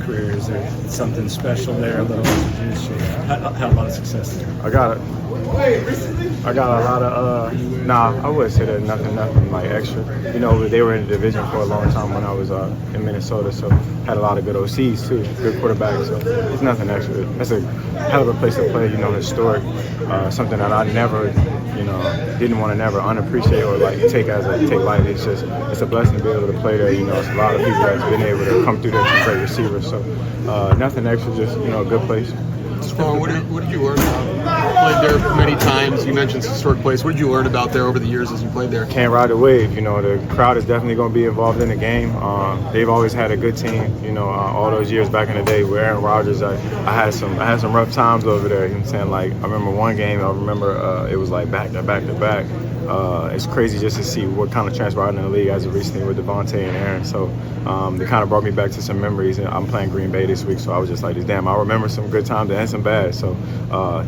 career? Is there something special there, a little juice? Had a lot of success there. I got a lot of, I wouldn't say that nothing like extra. You know, they were in the division for a long time when I was in Minnesota, so had a lot of good OCs too, good quarterbacks, so it's nothing extra. That's a hell of a place to play, you know, historic, something that I never, you know, didn't want to never unappreciate or like take lightly. It's a blessing to be able to play there, you know. It's a lot of people that's been able to come through there, some great receivers, so nothing extra, just, you know, a good place. Stefon, what did you learn about? You played there many times. You mentioned some historic place. What did you learn about there over the years as you played there? Can't ride the wave. You know, the crowd is definitely going to be involved in the game. They've always had a good team. You know, all those years back in the day with Aaron Rodgers, I had some rough times over there. You know what I'm saying? Like, I remember one game. I remember it was like back to back to back. It's crazy just to see what kind of transpired in the league as of recently with Devontae and Aaron. So they kind of brought me back to some memories. And I'm playing Green Bay this week, so I was just like, damn, I remember some good times and some bad. So,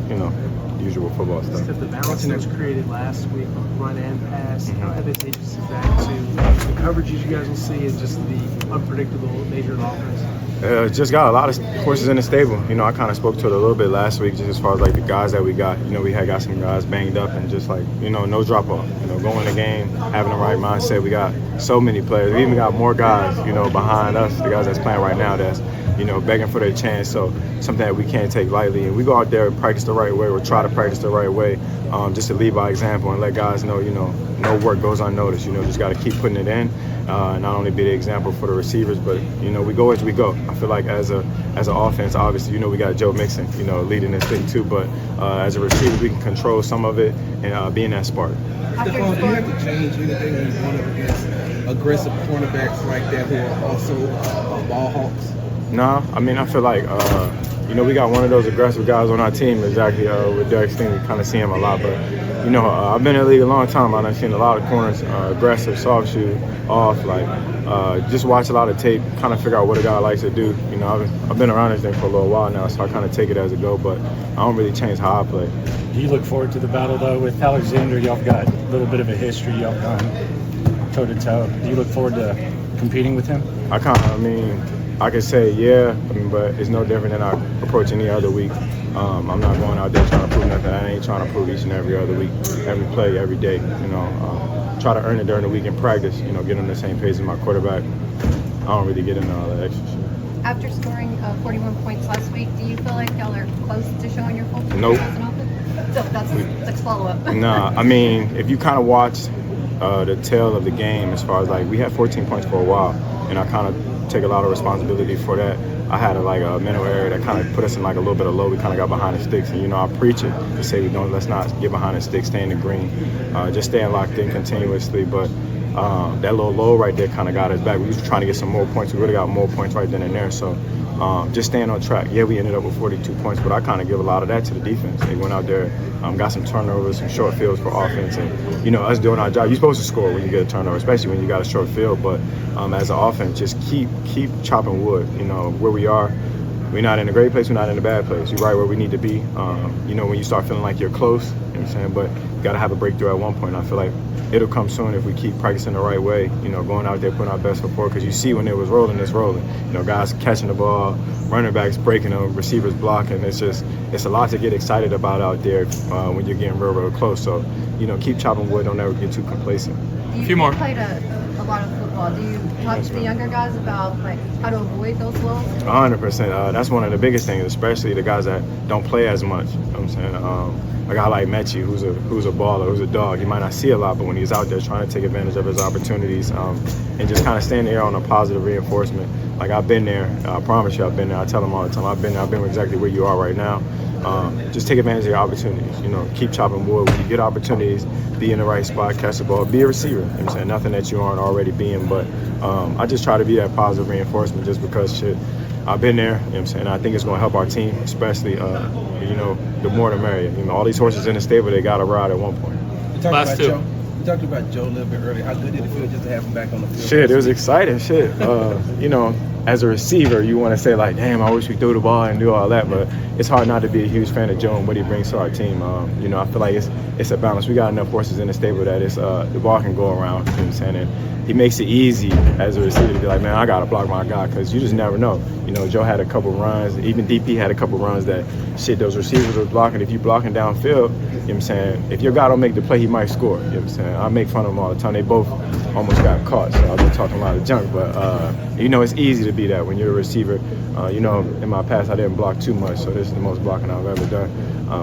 you know, usual football stuff. The balance that was created last week on run and pass, how advantageous is that to the coverages you guys will see and just the unpredictable nature of the offense? Just got a lot of horses in the stable. You know, I kind of spoke to it a little bit last week, just as far as like the guys that we got. You know, we had got some guys banged up and just like, you know, no drop off. You know, going the game, having the right mindset. We got so many players. We even got more guys, you know, behind us, the guys that's playing right now that's, you know, begging for their chance. So something that we can't take lightly. And we go out there and practice the right way or try to practice the right way, just to lead by example and let guys know, you know, no work goes unnoticed. You know, just got to keep putting it in. Not only be the example for the receivers, but, you know, we go as we go. I feel like as an offense, obviously, you know, we got Joe Mixon, you know, leading this thing too. But as a receiver, we can control some of it and be in that spark. Stefon, do you have to change anything when you're going up against aggressive cornerbacks like that who are also ball hawks? No, I mean, I feel like, you know, we got one of those aggressive guys on our team, exactly, with Derek Stingley. We kind of see him a lot, but, you know, I've been in the league a long time. I've seen a lot of corners, aggressive, soft shoe, off, like, just watch a lot of tape, kind of figure out what a guy likes to do. You know, I've been around this thing for a little while now, so I kind of take it as it go, but I don't really change how I play. Do you look forward to the battle, though, with Alexander? Y'all got a little bit of a history. Y'all gone toe-to-toe. Do you look forward to competing with him? I can say, yeah, but it's no different than I approach any other week. I'm not going out there trying to prove nothing. I ain't trying to prove each and every other week, every play, every day. You know, try to earn it during the week in practice. You know, get on the same page as my quarterback. I don't really get into all that extra shit. After scoring 41 points last week, do you feel like y'all are close to showing your full potential Nope. as an offense? So that's next follow-up. Nah, I mean, if you kind of watch the tail of the game, as far as like we had 14 points for a while, and I kind of take a lot of responsibility for that. I had a mental error that kind of put us in like a little bit of low. We kind of got behind the sticks, and you know I preach it to say let's not get behind the sticks, stay in the green, just staying locked in continuously. But that little low right there kind of got us back. We was trying to get some more points. We really got more points right then and there. So just staying on track. Yeah, we ended up with 42 points, but I kind of give a lot of that to the defense. They went out there, got some turnovers, some short fields for offense, and you know us doing our job. You're supposed to score when you get a turnover, especially when you got a short field. But as an offense, just keep chopping wood. You know where we are. We're not in a great place. We're not in a bad place. We're right where we need to be. You know when you start feeling like you're close. You know what I'm saying? But you got to have a breakthrough at one point. I feel like it'll come soon if we keep practicing the right way, you know, going out there, putting our best foot forward, because you see when it was rolling, it's rolling. You know, guys catching the ball, running backs breaking them, receivers blocking. It's a lot to get excited about out there when you're getting real close. So, you know, keep chopping wood, don't ever get too complacent. A few more. You played a lot of football. Do you talk to the younger guys about like how to avoid those lows? 100%. That's one of the biggest things, especially the guys that don't play as much. You know what I'm saying? A guy like Mechie, who's a baller, who's a dog, he might not see a lot, but when he's out there trying to take advantage of his opportunities and just kind of staying there on a positive reinforcement. Like I've been there, I promise you I've been there. I tell them all the time, I've been there. I've been exactly where you are right now. Just take advantage of your opportunities. You know, keep chopping wood. When you get opportunities, be in the right spot, catch the ball, be a receiver. You know what I'm saying? Nothing that you aren't already being, but I just try to be that positive reinforcement just because shit, I've been there, you know what I'm saying? I think it's going to help our team, especially, you know, the more the merrier. You know, all these horses in the stable, they got to ride at one point. We talked about Joe a little bit earlier. How good did it feel just to have him back on the field? Shit, it was exciting. Shit. You know, as a receiver, you want to say like, damn, I wish we threw the ball and do all that, but it's hard not to be a huge fan of Joe and what he brings to our team. I feel like it's a balance. We got enough horses in the stable that the ball can go around. You know what I'm saying? And he makes it easy as a receiver to be like, man, I got to block my guy, because you just never know. Joe had a couple runs, even DP had a couple runs that those receivers were blocking. If you're blocking downfield, you know what I'm saying, if your guy don't make the play, he might score. You know what I'm saying? I make fun of them all the time. They both almost got caught, so I've been talking a lot of junk, but it's easy to be that when you're a receiver. In my past I didn't block too much, so this is the most blocking I've ever done,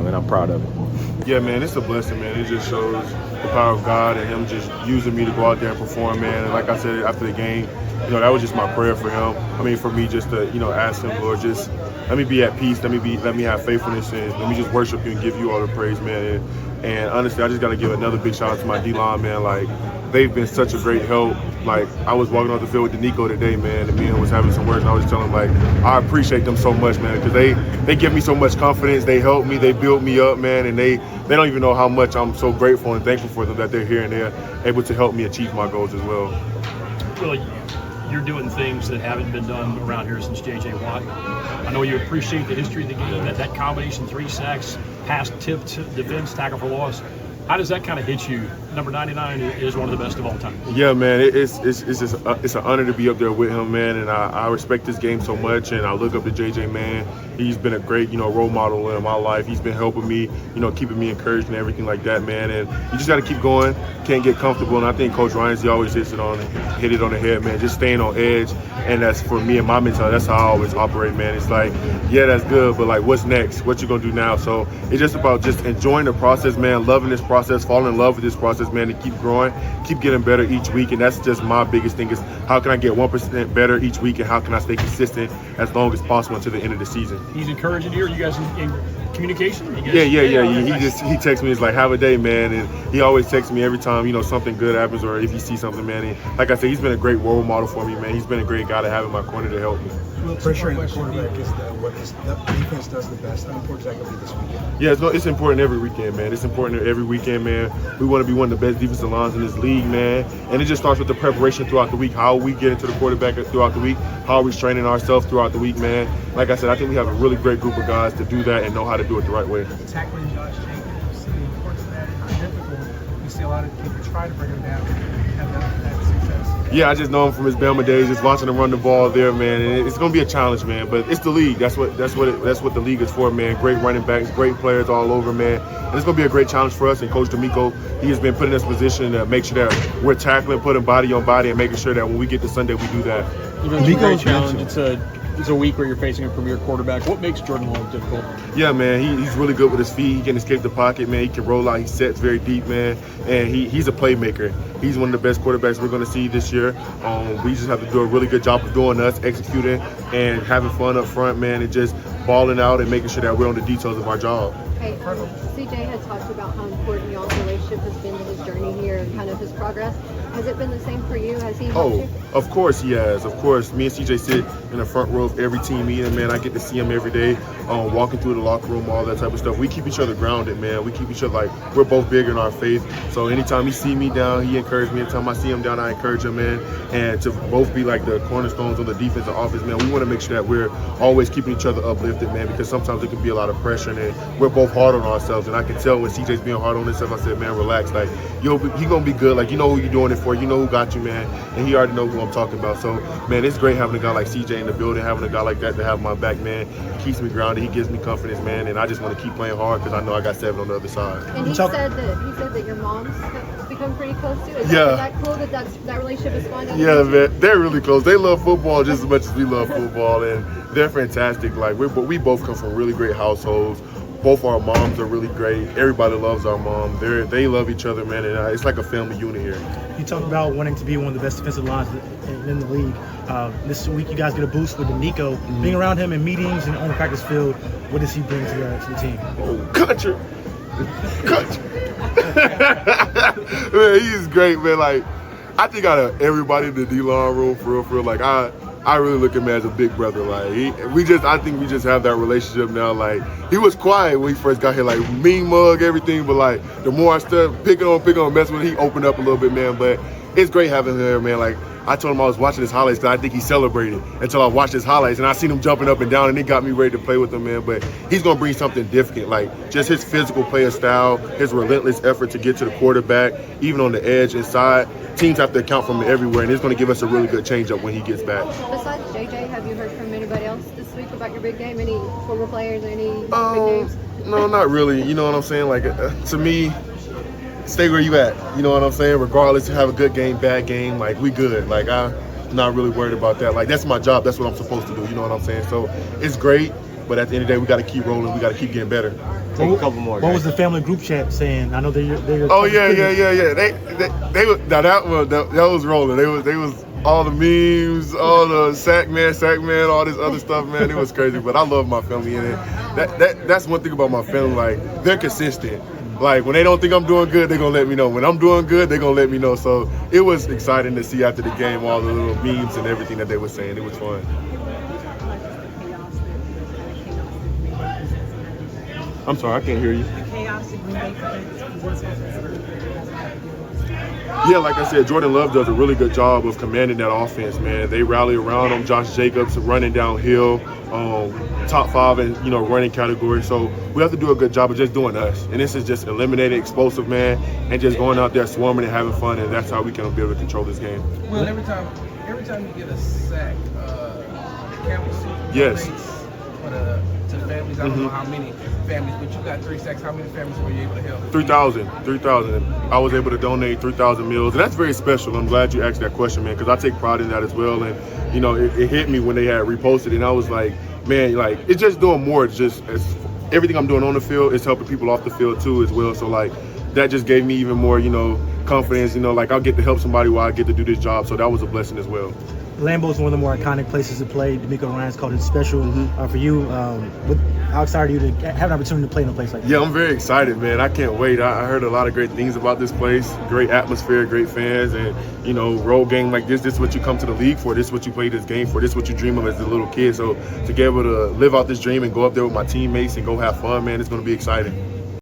and I'm proud of it. Yeah, man, it's a blessing, man. It just shows the power of God and him just using me to go out there and perform, man. And like I said after the game, that was just my prayer for him. For me just to, ask him, Lord, just let me be at peace, let me have faithfulness, and let me just worship you and give you all the praise, man. And honestly, I just got to give another big shout out to my D-line, man. Like, they've been such a great help. Like, I was walking off the field with Denico today, man, and me and him was having some words, and I was telling him, like, I appreciate them so much, man, because they give me so much confidence. They help me. They build me up, man, and they don't even know how much I'm so grateful and thankful for them that they're here and they're able to help me achieve my goals as well. Well, you're doing things that haven't been done around here since J.J. Watt. I know you appreciate the history of the game, that combination, 3 sacks, pass tipped, defense, tackle for loss. How does that kind of hit you? Number 99 is one of the best of all time. Yeah, man, it's an honor to be up there with him, man, and I respect this game so much, and I look up to JJ, man. He's been a great, role model in my life. He's been helping me, keeping me encouraged and everything like that, man. And you just got to keep going, can't get comfortable. And I think Coach Ryan, he always hit it on the head, man. Just staying on edge, and that's for me and my mentality. That's how I always operate, man. It's like, yeah, that's good, but like, what's next? What you gonna do now? So it's just about just enjoying the process, man. Loving this process, falling in love with this process, man, and keep growing, keep getting better each week. And that's just my biggest thing is how can I get 1% better each week, and how can I stay consistent as long as possible until the end of the season. He's encouraging you. Are you guys in communication? Yeah. He texts me. It's like, have a day, man. And he always texts me every time, something good happens or if he sees something, man. And like I said, he's been a great role model for me, man. He's been a great guy to have in my corner to help me. Pressure in the quarterback is what the defense does the best. How important is that going to be this weekend? Yeah, it's important every weekend, man. It's important every weekend, man. We want to be one of the best defensive lines in this league, man. And it just starts with the preparation throughout the week, how we get into the quarterback throughout the week, how are we training ourselves throughout the week, man. Like I said, I think we have a really great group of guys to do that and know how to do it the right way. Tackling Josh Jacobs, the importance of that, how difficult. You see a lot of people try to bring him down and have that success. Yeah, I just know him from his Bama days, just watching him run the ball there, man. And it's gonna be a challenge, man. But it's the league. That's what the league is for, man. Great running backs, great players all over, man. And it's gonna be a great challenge for us. And Coach Denico, he has been put in this position to make sure that we're tackling, putting body on body, and making sure that when we get to Sunday, we do that. It's a great challenge. It's a week where you're facing a premier quarterback. What makes Jordan Love difficult? Yeah, man, he's really good with his feet. He can escape the pocket, man. He can roll out. He sets very deep, man. And he's a playmaker. He's one of the best quarterbacks we're going to see this year. We just have to do a really good job of doing us, executing, and having fun up front, man, and just balling out and making sure that we're on the details of our job. Hey, CJ had talked about how important y'all's relationship has been to his journey here and kind of his progress. Has it been the same for you? Has he helped you? Of course he has. Of course. Me and CJ sit in the front row of every team meeting, man. I get to see him every day, walking through the locker room, all that type of stuff. We keep each other grounded, man. We keep each other like we're both big in our faith. So anytime he see me down, he encourages me. Anytime I see him down, I encourage him, man. And to both be like the cornerstones on the defensive offense, man, we want to make sure that we're always keeping each other uplifted, man, because sometimes it can be a lot of pressure, and we're both hard on ourselves. And I can tell when CJ's being hard on himself, I said, man, relax. Like, he gonna be good. Like, you know who you're doing it for. You know who got you, man. And he already knows who I'm talking about. So, man, it's great having a guy like CJ in the building, having a guy like that to have my back, man. He keeps me grounded. He gives me confidence, man. And I just want to keep playing hard because I know I got 7 on the other side. And he said that your moms have become pretty close too. Is that cool that relationship is fun? Yeah, man, they're really close. They love football just as much as we love football, and they're fantastic. Like, we both come from really great households. Both our moms are really great. Everybody loves our mom. They love each other, man, and it's like a family unit here. You talk about wanting to be one of the best defensive lines in the league. This week, you guys get a boost with Nico. Being around him in meetings and on the practice field, what does he bring to the team? Oh, country. Man, he's great, man. Like, I think out of everybody in the D-line room, for real, like, I really look at him as a big brother. Like, I think we just have that relationship now. Like, he was quiet when he first got here, like mean mug, everything. But like, the more I started picking on, messing with him, he opened up a little bit, man. But it's great having him here, man. Like, I told him I was watching his highlights because I think he celebrated until I watched his highlights, and I seen him jumping up and down, and it got me ready to play with him, man. But he's going to bring something different, like just his physical player style, his relentless effort to get to the quarterback, even on the edge, inside. Teams have to account for him everywhere, and it's going to give us a really good change-up when he gets back. Besides JJ, have you heard from anybody else this week about your big game? Any former players, any big names? No, not really. You know what I'm saying? Like, to me, stay where you at. You know what I'm saying? Regardless, have a good game, bad game, like, we good. Like, I'm not really worried about that. Like, that's my job. That's what I'm supposed to do. You know what I'm saying? So it's great, but at the end of the day, we got to keep rolling. We got to keep getting better. Take a couple more. What was the family group chat saying? I know they're Oh yeah. They was now that was rolling. They was all the memes, all the sack man, all this other stuff, man. It was crazy. But I love my family, and that's one thing about my family. Like, they're consistent. Like, when they don't think I'm doing good, they're gonna let me know. When I'm doing good, they're gonna let me know. So it was exciting to see after the game all the little memes and everything that they were saying. It was fun. I'm sorry, I can't hear you. Yeah, like I said, Jordan Love does a really good job of commanding that offense, man. They rally around him. Josh Jacobs running downhill, top 5 in running category. So we have to do a good job of just doing us. And this is just eliminating explosive, man, and just going out there swarming and having fun. And that's how we can be able to control this game. Well, every time you get a sack, counts. Yes. To families, I don't know how many families, but you got 3 sacks. How many families were you able to help? 3,000. I was able to donate 3,000 meals, and that's very special. I'm glad you asked that question, man, because I take pride in that as well. And it hit me when they had reposted, and I was like, man, like, it's just doing more. It's just everything I'm doing on the field is helping people off the field too as well. So like, that just gave me even more, confidence. Like, I'll get to help somebody while I get to do this job. So that was a blessing as well. Lambeau is one of the more iconic places to play. Denico Ryan's called it special for you. How excited are you to have an opportunity to play in a place like that? Yeah, I'm very excited, man. I can't wait. I heard a lot of great things about this place. Great atmosphere, great fans, and, road game like this is what you come to the league for. This is what you play this game for. This is what you dream of as a little kid. So to be able to live out this dream and go up there with my teammates and go have fun, man, it's going to be exciting.